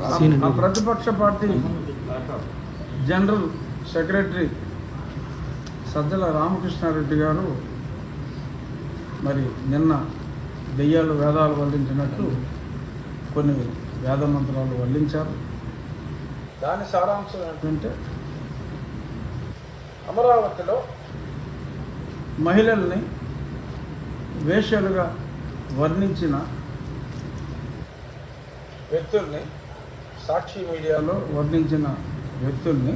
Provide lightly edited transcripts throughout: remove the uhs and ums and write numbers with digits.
ఆ ప్రతిపక్ష party general secretary Sajjala Ramakrishna Reddy గారు మరి నిన్న దెయ్యాలు వేదాలు వల్లించినట్టు కొన్ని వేద మంత్రాలు వల్లించారు. దాని సారాంశం ఏంటంటే అమరావతిలో మహిళల్ని వేశ్యలుగా వర్ణించిన వ్యక్తుల్ని, సాక్షి మీడియాలో వర్ణించిన వ్యక్తుల్ని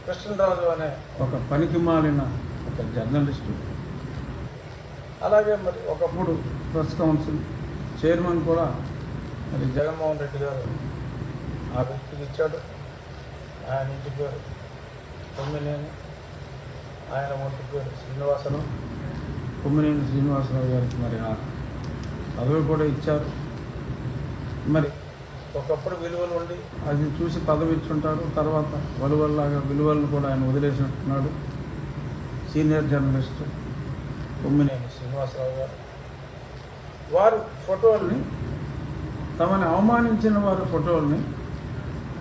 కృష్ణరాజు అనే ఒక పనికిమాలిన ఒక జర్నలిస్టు, అలాగే మరి ఒకప్పుడు ప్రెస్ కౌన్సిల్ చైర్మన్ కూడా మరి జగన్మోహన్ రెడ్డి గారు ఆ వ్యక్తికి ఇచ్చాడు. ఆయన ఇంటి పేరు కొమ్మినేని, ఆయన ఒంటి పేరు శ్రీనివాసరావు, కొమ్మినేని శ్రీనివాసరావు గారికి మరి ఆ పదవి కూడా ఇచ్చారు. మరి ఒకప్పుడు విలువలు ఉండి అది చూసి పదవి ఇచ్చుంటారు, తర్వాత వలువల్లాగా విలువలను కూడా ఆయన వదిలేసినట్టున్నాడు. సీనియర్ జర్నలిస్ట్ కొమ్మినేని శ్రీనివాసరావు గారు వారు ఫోటోల్ని, తమని అవమానించిన వారి ఫోటోల్ని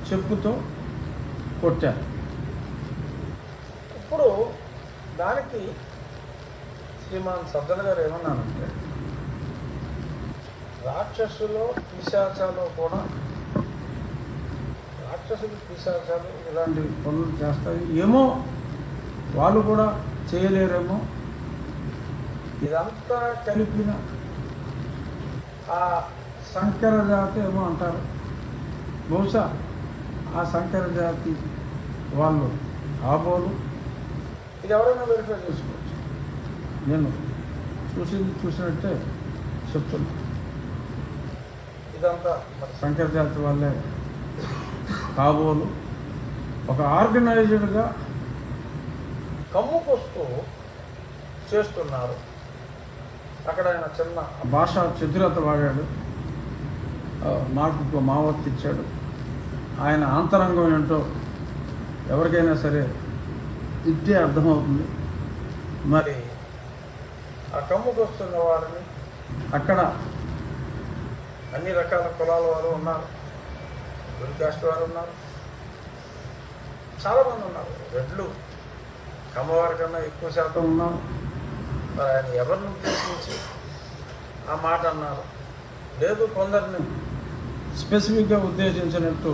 చెప్పుతో కొట్టారు. ఇప్పుడు దానికి శ్రీమాన్ సజ్జల గారు ఏమన్నారంటే, రాక్షసులు పిశాచాలు కూడా, రాక్షసులు పిశాచాలు ఇలాంటి పనులు చేస్తాయి ఏమో, వాళ్ళు కూడా చేయలేరేమో, ఇదంతా కలిపిన ఆ సంకర జాతి ఏమో అంటారు. బహుశా ఆ సంకర జాతి వాళ్ళు కాబోలు. ఇది ఎవరైనా వెరిఫై చేసుకోవచ్చు. నేను చూసినట్టే చెప్తున్నా. ఇదంతా మరి సంకర జాతి వాళ్ళే కాబోలు. ఒక ఆర్గనైజ్డ్గా కమ్ముకొస్తూ చేస్తున్నారు. అక్కడ ఆయన చిన్న భాషా చతురత వాడాడు, నాకు మావత్తు ఇచ్చాడు. ఆయన ఆంతరంగం ఏంటో ఎవరికైనా సరే ఇట్టే అర్థమవుతుంది. మరి ఆ కమ్ముకొస్తున్న వారిని అక్కడ అన్ని రకాల కులాల వారు ఉన్నారు, గురికాస్ట్ వారు ఉన్నారు, చాలామంది ఉన్నారు. రెడ్లు కమ్మవారి కన్నా ఎక్కువ శాతం ఉన్నారు. మరి ఆయన ఎవరిని ఉద్దేశించి ఆ మాట అన్నారు? లేదు, కొందరిని స్పెసిఫిక్గా ఉద్దేశించినట్టు.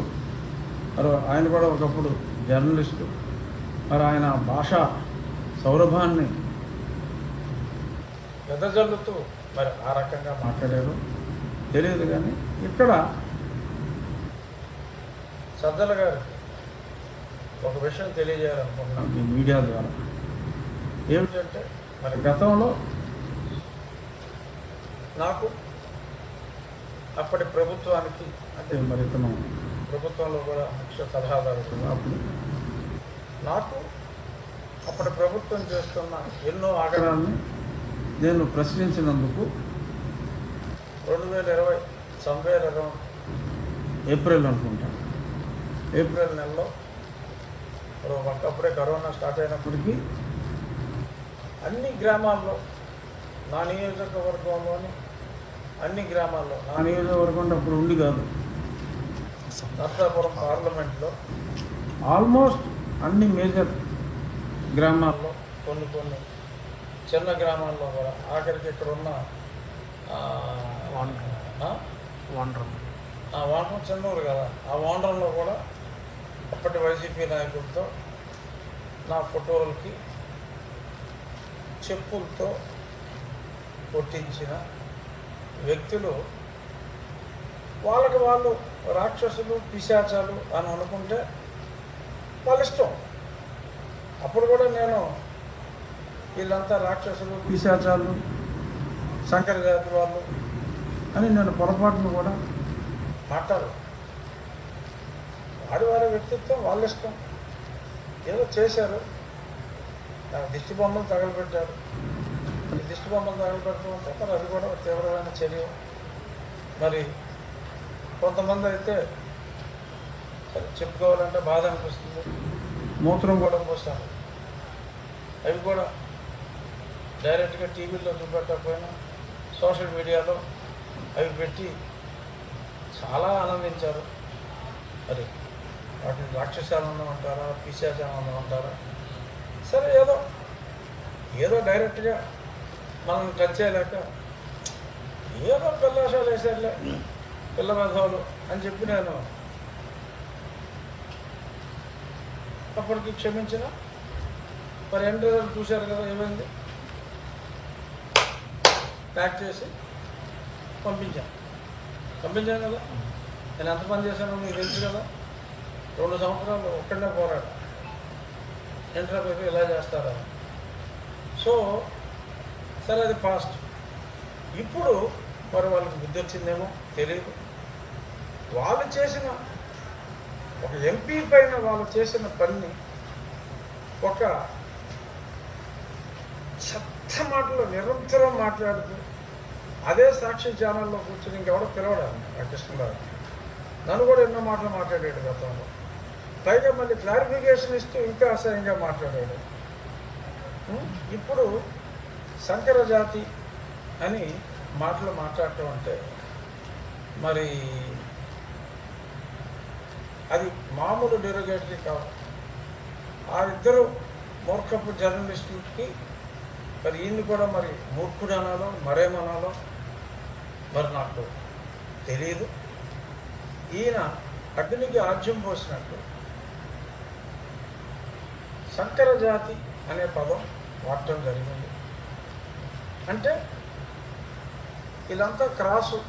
మరి ఆయన కూడా ఒకప్పుడు జర్నలిస్టు. మరి ఆయన భాషా సౌరభాన్ని ఎదజల్లుతూ మరి ఆ రకంగా మాట్లాడారు తెలియదు. కానీ ఇక్కడ సజ్జల గారికి ఒక విషయం తెలియజేయాలనుకుంటున్నాను మీ మీడియా ద్వారా. ఏమిటంటే, మరి గతంలో నాకు అప్పటి ప్రభుత్వానికి, అంటే మరి ఇతను ప్రభుత్వంలో కూడా ముఖ్య సలహాదారు, అప్పుడు నాకు అప్పటి ప్రభుత్వం చేస్తున్న ఎన్నో ఆగ్రహాన్ని నేను ప్రశ్నించినందుకు 2020 సంవేర్ అరౌండ్ ఏప్రిల్ అనుకుంటాను, ఏప్రిల్ నెలలో ఒకప్పుడే కరోనా స్టార్ట్ అయినప్పటికీ అన్ని గ్రామాల్లో, నా నియోజకవర్గంలోని అన్ని గ్రామాల్లో, నా నియోజకవర్గం అప్పుడు ఉండి కాదు, నర్సాపురం పార్లమెంట్లో ఆల్మోస్ట్ అన్ని మేజర్ గ్రామాల్లో, కొన్ని చిన్న గ్రామాల్లో కూడా, ఆఖరికి ఇక్కడ ఉన్న వాండ్రం చెన్నూరు కదా, ఆ వాండ్రంలో కూడా అప్పటి వైసీపీ నాయకులతో నా ఫోటోలకి చెప్పులతో కొట్టించిన వ్యక్తులు వాళ్ళకి వాళ్ళు రాక్షసులు పిశాచాలు అని అనుకుంటే వాళ్ళ ఇష్టం. అప్పుడు కూడా నేను వీళ్ళంతా రాక్షసులు పిశాచాలు సంకర జాతి వాళ్ళు అని నేను పొరపాటును కూడా మాట్లాడు. వారి వ్యక్తిత్వం వాళ్ళ ఇష్టం. ఏదో చేశారు, నాకు దిష్టి బొమ్మలు తగలబెట్టారు. ఈ దిష్టి బొమ్మలు తగలబెట్టడం అంటే మరి అది కూడా తీవ్రమైన చర్య. మరి కొంతమంది అయితే చెప్పుకోవాలంటే బాధ అనిపిస్తుంది, మూత్రం కూడా పోస్తాను. అవి కూడా డైరెక్ట్గా టీవీలో చూపెట్టకపోయినా సోషల్ మీడియాలో అవి పెట్టి చాలా ఆనందించారు. మరి వాటిని రాక్షసానందం అంటారా, పిశాచానందం అంటారా, సరే ఏదో డైరెక్ట్గా మనం టచ్ చేయలేక ఏదో పిల్లశాలు వేసారులే పిల్ల మేధావులు అని చెప్పి నేను అప్పటికి క్షమించిన. మరి ఎండ్ రిజల్ట్ చూశారు కదా, ఏమైంది, ప్యాక్ చేసి పంపించాను కదా. నేను ఎంత పని చేశానో మీకు తెలుసు కదా. 2 సంవత్సరాలు ఒక్కడనే పోరాడు, ఇంటర్ పెట్టి ఇలా చేస్తారా. సో సరే, అది పాస్ట్. ఇప్పుడు మరి వాళ్ళకి బుద్ధి వచ్చిందేమో తెలియదు. వాళ్ళు చేసిన ఒక ఎంపీ పైన వాళ్ళు చేసిన పని ఒక చెత్త మాటలు నిరంతరం మాట్లాడుతూ అదే సాక్షి ఛానల్లో కూర్చొని ఇంకెవడో పిలవడాను కృష్ణరావు నన్ను కూడా ఎన్నో మాటలు మాట్లాడాడు గతంలో. పైగా మళ్ళీ క్లారిఫికేషన్ ఇస్తూ ఇంకా అసహ్యంగా మాట్లాడాడు. ఇప్పుడు సంకర జాతి అని మాటలు మాట్లాడటం అంటే మరి అది మామూలు డెరోగేటరీ కాదు. ఆ ఇద్దరు మూర్ఖపు జర్నలిస్టులకి మరి ఈయన్ని కూడా మరి మూర్ఖుడు అనాలో మరేమనాలో మరి నాకు తెలియదు. ఈయన అగ్నికి ఆజ్యం పోసినట్టు సంకర జాతి అనే పదం వాడటం జరిగింది. అంటే ఇదంతా క్రాసు.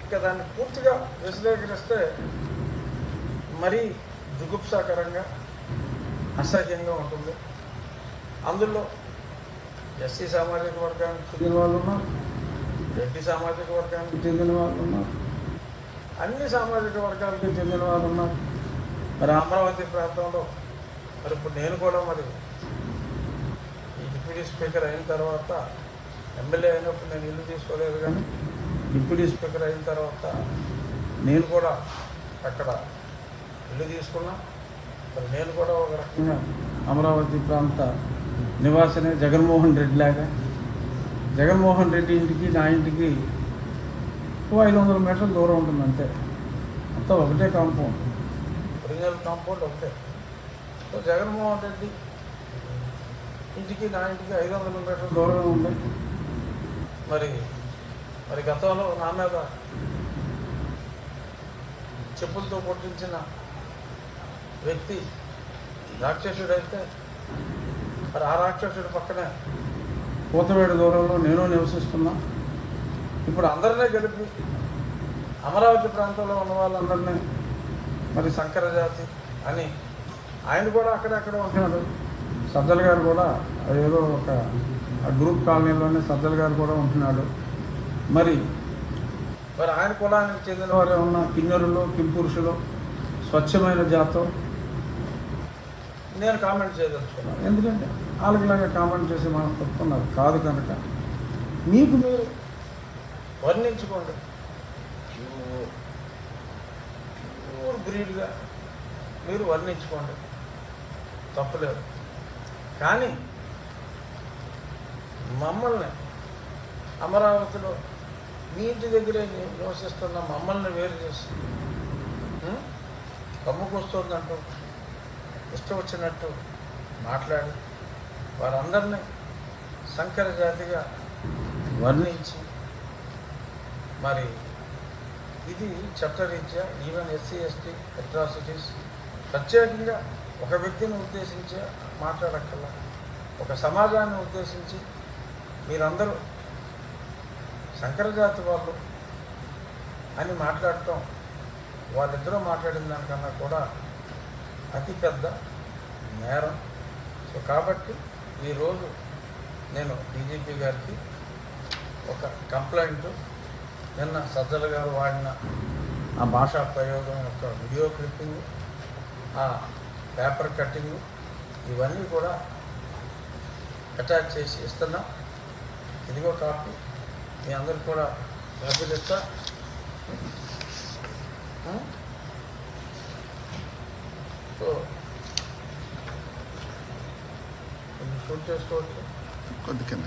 ఇక దాన్ని పూర్తిగా విశ్లేషిస్తే మరీ జుగుప్సాకరంగా అసహ్యంగా ఉంటుంది. అందులో ఎస్సీ సామాజిక వర్గానికి చెందిన వాళ్ళు ఉన్నారు, రెడ్డి సామాజిక వర్గానికి చెందిన వాళ్ళు ఉన్నారు, అన్ని సామాజిక వర్గాలకి చెందిన వాళ్ళు ఉన్నారు. మరి అమరావతి ప్రాంతంలో మరి ఇప్పుడు నేను కూడా మరి ఈ డిప్యూటీ స్పీకర్ అయిన తర్వాత, ఎమ్మెల్యే అయినప్పుడు నేను ఇల్లు తీసుకోలేదు, కానీ డిప్యూటీ స్పీకర్ అయిన తర్వాత నేను కూడా అక్కడ ఇల్లు తీసుకున్నా. మరి నేను కూడా ఒక రకంగా అమరావతి ప్రాంత నివాసనే. జగన్మోహన్ రెడ్డి లాగా జగన్మోహన్ రెడ్డి ఇంటికి నా ఇంటికి 500 మీటర్ల దూరం ఉంటుంది అంతే. అంతా ఒకటే కాంపౌండ్, ఒరిజినల్ కాంపౌండ్ ఒకటే. సో జగన్మోహన్ రెడ్డి ఇంటికి నా ఇంటికి 500 మీటర్ల దూరం ఉంది. మరి గతంలో నా మీద చెప్పులతో కొట్టించిన వ్యక్తి రాక్షసుడైతే మరి ఆ రాక్షసుడి పక్కనే కూతవేడు దూరంలో నేను నివసిస్తున్నా. ఇప్పుడు అందరినీ కలిపి అమరావతి ప్రాంతంలో ఉన్న వాళ్ళందరినీ మరి సంకర జాతి అని ఆయన కూడా అక్కడెక్కడ ఉంటున్నాడు. సజ్జల గారు కూడా ఏదో ఒక గ్రూప్ కాలనీలోనే సజ్జల గారు కూడా ఉంటున్నాడు. మరి ఆయన కులానికి చెందిన వారు ఉన్న కిన్నెరులు, కింపురుషులు, స్వచ్ఛమైన జాతో నేను కామెంట్ చేయదలుచుకున్నాను. ఎందుకంటే వాళ్ళకిలాగా కామెంట్ చేసి మనం చెప్తున్నారు కాదు కనుక మీకు మీరు వర్ణించుకోండి. ప్యూర్ బ్రీడ్గా మీరు వర్ణించుకోండి, తప్పులేదు. కానీ మమ్మల్ని అమరావతిలో మీ ఇంటి దగ్గరే నివసిస్తున్న మమ్మల్ని వేరు చేసి కమ్ముకొస్తుందంటూ ఇష్టం వచ్చినట్టు మాట్లాడి వారందరినీ సంకర జాతిగా వర్ణించి మరి ఇది చట్టరీత్యా ఈవెన్ ఎస్సీ ఎస్టీ అట్రాసిటీస్ ప్రత్యేకంగా ఒక వ్యక్తిని ఉద్దేశించి మాట్లాడక్కర్లా, ఒక సమాజాన్ని ఉద్దేశించి మీరందరూ సంకర జాతి వాళ్ళు అని మాట్లాడటం వాళ్ళిద్దరూ మాట్లాడిన దానికన్నా కూడా అతిపెద్ద నేరం. సో కాబట్టి ఈరోజు నేను డీజీపీ గారికి ఒక కంప్లైంట్, నిన్న సజ్జల గారు వాడిన ఆ భాషా ప్రయోగం యొక్క వీడియో క్లిప్పింగ్, ఆ పేపర్ కట్టింగ్, ఇవన్నీ కూడా అటాచ్ చేసి ఇస్తున్నా. ఇదిగో కాపీ మీ అందరికి కూడా కాపీలు ఇస్తా. సో కొంచెం షూట్ చేసుకోవచ్చు. కొద్ది కింద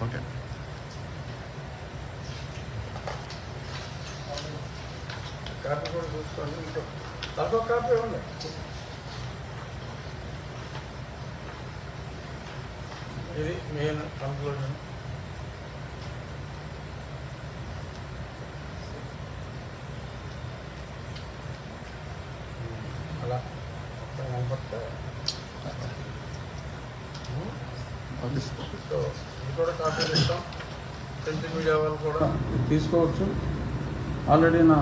ఓకే. కాపీ కూడా చూసుకోండి. ఇంకో తలకో కాపీ ఉంది. ఇది మెయిన్ కంక్లూజన్. అలా మొత్తం కనపడితే సో ఇది కూడా కాపీలు ఇస్తాం. ప్రింట్ మీడియా వాళ్ళు కూడా తీసుకోవచ్చు. ఆల్రెడీ నా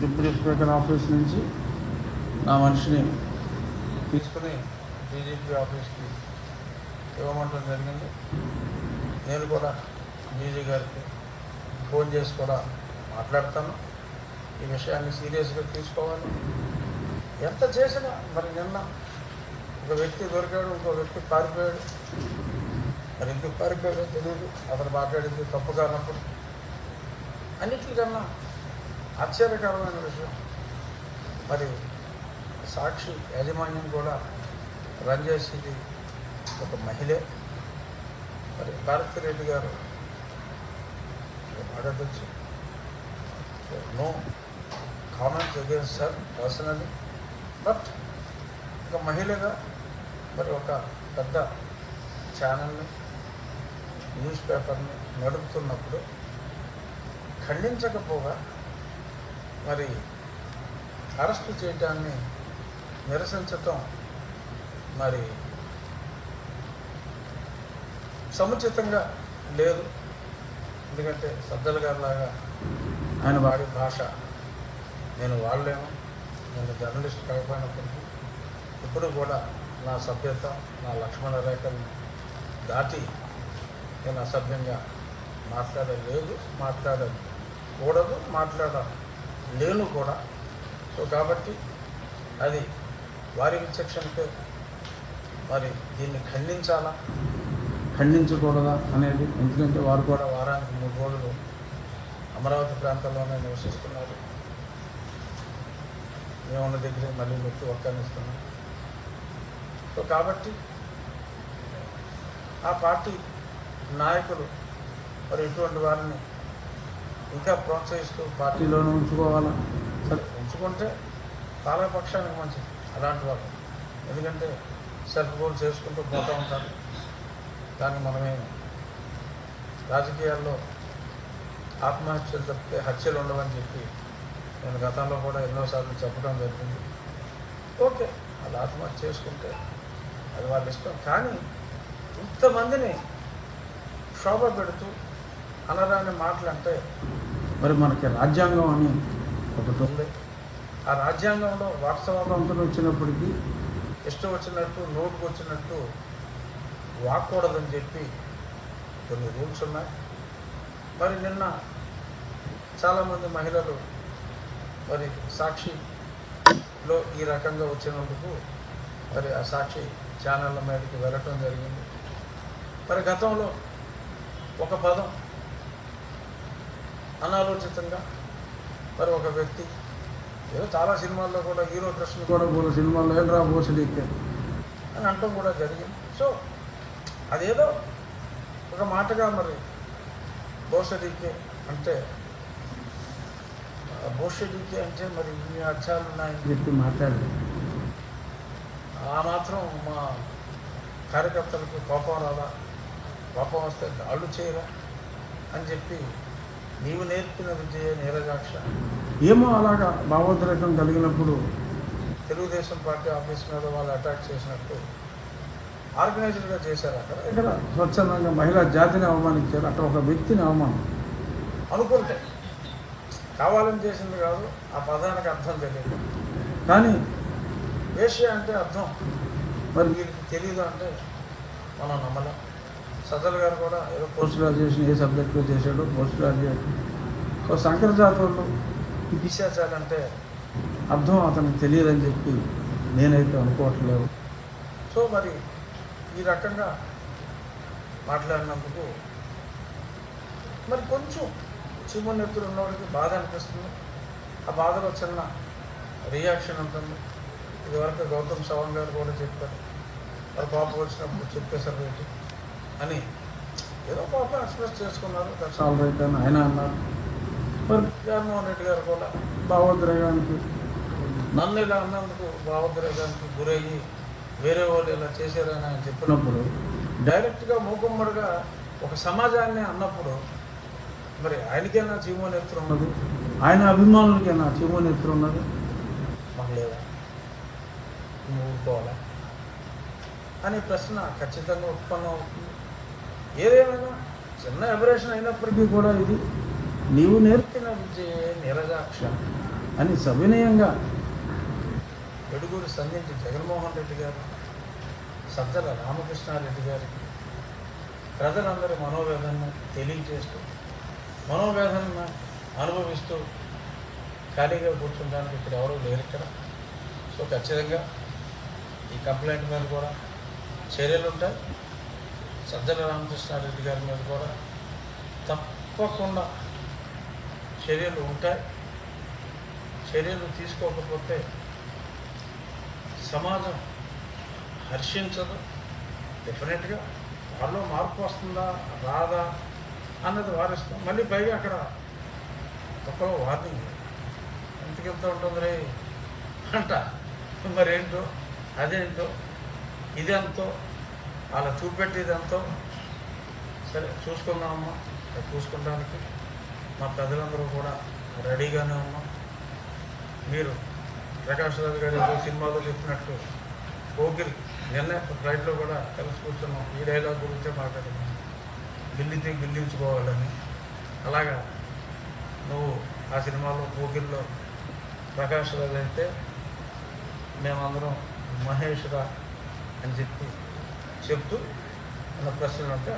డిప్యూటీ స్పీకర్ ఆఫీస్ నుంచి నా మనిషిని తీసుకుని డీజీపీ ఆఫీస్కి ఇవ్వమంటం జరిగింది. నేను కూడా డీజీ గారికి ఫోన్ చేసి కూడా మాట్లాడతాను. ఈ విషయాన్ని సీరియస్గా తీసుకోవాలి. ఎంత చేసినా మరి నిన్న ఒక వ్యక్తి దొరికాడు, ఇంకో వ్యక్తి పారిపోయాడు. మరి ఎందుకు పారిపోయాడో తెలియదు. అతను మాట్లాడింది తప్పు కానప్పుడు. అన్నిటికన్నా ఆశ్చర్యకరమైన విషయం, మరి సాక్షి యాజమాన్యం కూడా రన్ చేసేది ఒక మహిళే. మరి భారతిరెడ్డి గారు బాగా తెలుసు. No comments against sir personally, but ఒక మహిళగా మరి ఒక పెద్ద ఛానల్ని, న్యూస్ పేపర్ని నడుపుతున్నప్పుడు ఖండించకపోగా మరి అరెస్టు చేయటాన్ని నిరసించటం మరి సముచితంగా లేదు. ఎందుకంటే సజ్జల గారిలాగా ఆయన వాడి భాష నేను వాడలేను. నేను జర్నలిస్ట్ కాకపోయినప్పటికీ ఇప్పుడు కూడా నా సభ్యత, నా లక్ష్మణ రేఖల్ని దాటి నేను అసభ్యంగా మాట్లాడలేదు, మాట్లాడకూడదు, మాట్లాడలేను కూడా. సో కాబట్టి అది వారి విచక్షణకే మరి దీన్ని ఖండించాలా, ఖండించకూడదా అనేది. ఎందుకంటే వారు కూడా వారానికి 3 రోజులు అమరావతి ప్రాంతంలోనే నివసిస్తున్నారు. మేమున్న దగ్గరే మళ్ళీ మెట్టు ఒక్కనిస్తున్నాం. సో కాబట్టి ఆ పార్టీ నాయకులు మరి ఇటువంటి వారిని ఇంకా ప్రోత్సహిస్తూ పార్టీలోనే ఉంచుకోవాలా. సరే ఉంచుకుంటే పాలకపక్షానికి మంచిది అలాంటి వాళ్ళు. ఎందుకంటే సెల్ఫ్ గోల్ చేసుకుంటూ పోతూ ఉంటారు. కానీ మనమే రాజకీయాల్లో ఆత్మహత్యలు తప్పితే హత్యలు ఉండవని చెప్పి నేను గతంలో కూడా ఎన్నోసార్లు చెప్పడం జరిగింది. ఓకే, వాళ్ళు ఆత్మహత్య చేసుకుంటే అది వాళ్ళ ఇష్టం. కానీ ఇంతమందిని శోభ పెడుతూ అనరాని మాటలు అంటే మరి మనకి రాజ్యాంగం అని ఒకటి ఉంది. ఆ రాజ్యాంగంలో వాస్తవాంతం వచ్చినప్పటికీ ఇష్టం వచ్చినట్టు, నోటుకు వచ్చినట్టు వాక్కూడదని చెప్పి కొన్ని రూల్స్ ఉన్నాయి. మరి నిన్న చాలామంది మహిళలు మరి సాక్షిలో ఈ రకంగా వచ్చినందుకు మరి ఆ సాక్షి ఛానళ్ళ మీదకి వెళ్ళటం జరిగింది. మరి గతంలో ఒక పదం అనాలోచితంగా మరి ఒక వ్యక్తి ఏదో చాలా సినిమాల్లో కూడా హీరో డ్రెస్సులు కూడా సినిమాల్లో ఏంట్రా బోసడీకే అని అంటం కూడా జరిగింది. సో అదేదో ఒక మాటగా మరి బోసడీకే అంటే బోసడీకే అంటే మరి ఇన్ని అర్థాలు ఉన్నాయని చెప్పి మాట్లాడారు. ఆ మాత్రం మా కార్యకర్తలకు కోపం రాదా? కోపం వస్తే దాళ్ళు చేయరా అని చెప్పి నీవు నేర్పిన విద్య నీరజాక్ష ఏమో అలాగా భావోద్రేకం కలిగినప్పుడు తెలుగుదేశం పార్టీ ఆఫీస్ మీద వాళ్ళు అటాక్ చేసినట్టు ఆర్గనైజ్డ్గా చేశారు. ఇక్కడ స్వచ్ఛందంగా మహిళా జాతిని అవమానించారు. అట్లా ఒక వ్యక్తిని అవమానం అనుకుంటే కావాలని చేసింది కాదు. ఆ పదానికి అర్థం తెలియదు. కానీ వేశ్య అంటే అర్థం మరి వీరికి తెలియదు అంటే మనం నమ్మలేం. సజ్జల గారు కూడా ఏదో పోస్ట్ గ్రాడ్యుయేషన్ ఏ సబ్జెక్టులో చేశాడో పోస్ట్ గ్రాడ్యుయేట్. సో సంకర జాతుల్లో పిశాచాలంటే అర్థం అతనికి తెలియదని చెప్పి నేనైతే అనుకోవట్లేదు. సో మరి ఈ రకంగా మాట్లాడినందుకు మరి కొంచెం చిమ్మనెత్తులు ఉన్నవాడికి బాధ అనిపిస్తుంది. ఆ బాధలో చిన్న రియాక్షన్ ఉంటుంది. ఇదివరకు గౌతమ్ సవాంగ్ గారు కూడా చెప్పారు, మరి కోపం వచ్చినప్పుడు చెప్పేశారు ఏంటి అని. ఏదో పాపం ఎక్స్ప్రెస్ చేసుకున్నారు, దట్స్ ఆల్ రైట్ అని ఆయన అన్నారు. మరి జగన్మోహన్ రెడ్డి గారు కూడా భావోద్రేగానికి, నన్ను ఇలా అన్నందుకు భావోద్రేగానికి గురయ్యి వేరే వాళ్ళు ఇలా చేశారని ఆయన చెప్పినప్పుడు, డైరెక్ట్గా మూకుమ్మడిగా ఒక సమాజాన్ని అన్నప్పుడు మరి ఆయనకైనా చీమోనేత్రం ఉన్నది, ఆయన అభిమానులకైనా చీమోనేత్రం ఉన్నది, మాకు లేదా, నువ్వు ఊరుకోవాలా అనే ప్రశ్న ఖచ్చితంగా ఉత్పన్నం అవుతుంది. ఏదేమైనా చిన్న ఎబరేషన్ అయినప్పటికీ కూడా ఇది నీవు నేర్పిన విద్యే నీరజాక్ష అని సవినయంగా ఎడుగురు సంధించి జగన్మోహన్ రెడ్డి గారు, సజ్జల రామకృష్ణారెడ్డి గారికి ప్రజలందరి మనోవేదనను తెలియజేస్తూ, మనోవేదనను అనుభవిస్తూ ఖాళీగా కూర్చుంటానికి ఇక్కడ ఎవరూ లేరు ఇక్కడ. సో ఖచ్చితంగా ఈ కంప్లైంట్ మీద కూడా చర్యలు ఉంటాయి. సజ్జల రామకృష్ణారెడ్డి గారి మీద కూడా తప్పకుండా చర్యలు ఉంటాయి. చర్యలు తీసుకోకపోతే సమాజం హర్షించదు. డెఫినెట్గా వారిలో మార్పు వస్తుందా రాదా అన్నది వారిస్తాం. మళ్ళీ పైగా అక్కడ ఒక్కలో వార్నింగ్ ఎంతకెంత ఉంటుంది రే అంట, మరేంటో అదేంటో ఇదెంతో అలా చూపెట్టేదంతో. సరే చూసుకుందామమ్మా, చూసుకోవడానికి మా ప్రజలందరూ కూడా రెడీగానే ఉన్నాం. మీరు ప్రకాష్ రాజు గారు ఏదో సినిమాలో చెప్పినట్టు పోకిరి నిన్న ఫ్లైట్లో కూడా కలిసి కూర్చున్నాం, ఈ డైలాగ్ గురించే మాట్లాడుతున్నాం, గిల్లితే గిల్లించుకోవాలని. అలాగా నువ్వు ఆ సినిమాలో పోకిరిలో ప్రకాష్ రాజు అయితే మేమందరం మహేష్ రా అని చెప్తూ ఉన్న ప్రశ్నలు అంటే